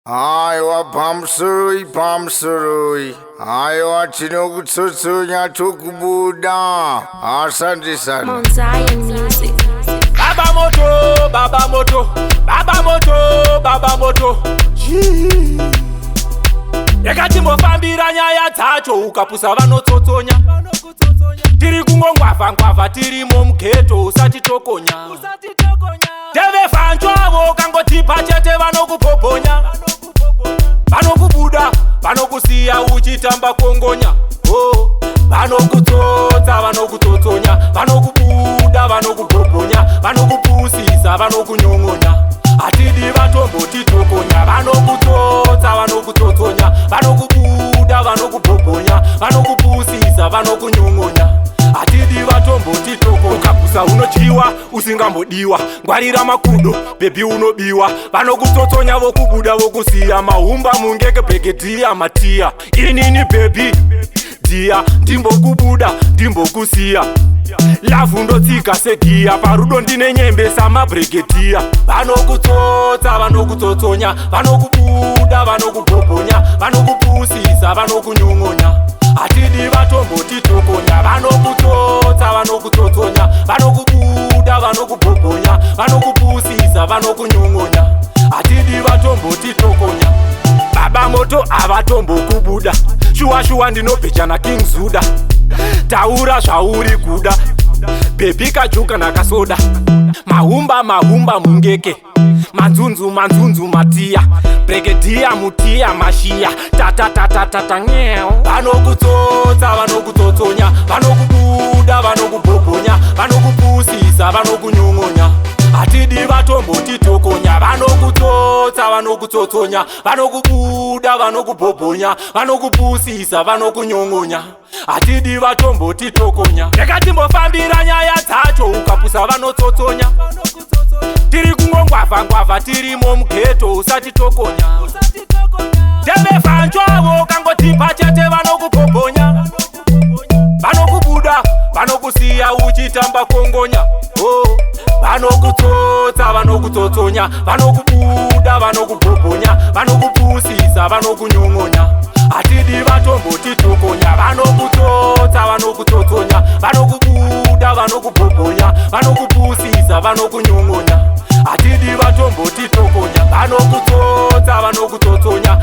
Aiwa pamsurui aiwa tinokutsutsanya tukubuda. Asante sana. Mount Zion Music. Baba moto, baba moto, baba moto, baba moto. Yakati mofambira nyaya dzacho ukapusa vanototsonya. Tiri kungongwavha tiri mumugeto usati tokonya. Teve fanjwavo kangotipa chete vanokupophonya. Vanokubuda, vanokusiya uchitamba kongonya. Oh, vanokutsotsa, vanokutotsonya. Vanokubuda, vanokupophonya. Vanokupusisa, vanokunyongonya. Atidi vatomboti tokonya. Vanokutsotsa, vanokutotsonya. Vanokubuda, vanokupophonya. Vanokupusisa, vanokunyongonya. Atidi vatomboti toko. Ukapusa unochiwa, usingambodiwa. Ngwarira makudo, baby unobiwa. Vanokutotsonya vokubuda vokusiya. Mahumba mungeke peketia matia. Inini baby dia, ndimbokubuda, ndimbokusiya. Lavu ndotsika segiya, parudo ndine nyembe samabregetia. Vanokutsotsa, vanokutotsonya. Vanokubuda, vanokupophonya. Vanokupusisa, vanokunyongonya. Atidi vatomboti tokonya. Vanokutsotsa, vanokutotsonya. Vanokubuda, vanokupophonya. Vanokupusisa, vanokunyongonya. Atidi vatomboti tokonya. Baba moto avatombokubuda. Shuwa ndinobheja naKing Zuda. Taura zvauri kuda, baby kajuka nakasoda. Mahumba mungeke, manzunzu matiya. Bregedia mutiya mashiya. Tata nyeo. Vanokutsotsa, vanokutotsonya. Vanokubuda, vanokupophonya. Vanokupusisa, vanokunyongonya. Atidi vatomboti tokonya. Vanokutsotsa, vanokutotsonya. Vanokubuda, vanokupophonya. Vanokupusisa, vanokunyongonya. Atidi vatomboti tokonya. Yakati mbofambira nyaya dzacho ukapusa vanotsotsonya. Tiri kungongwavha tiri mumugeto usati tokonya. Teve fanjwavo kangotipa chete vanokupophonya. Vanokubuda, vanokusiya uchitamba kongonya. Oh, vanokutsotsa, vanokutotsonya. Vanokubuda, vanokupophonya. Vanokupusisa, vanokunyongonya. Atidi vatomboti tokonya. Vanokutsotsa, vanokutotsonya. Vanokubuda, vanokupophonya. Vanokupusisa, vanokunyongonya. Atidi vatomboti tokonya. Vanokutsotsa, vanokutotsonya.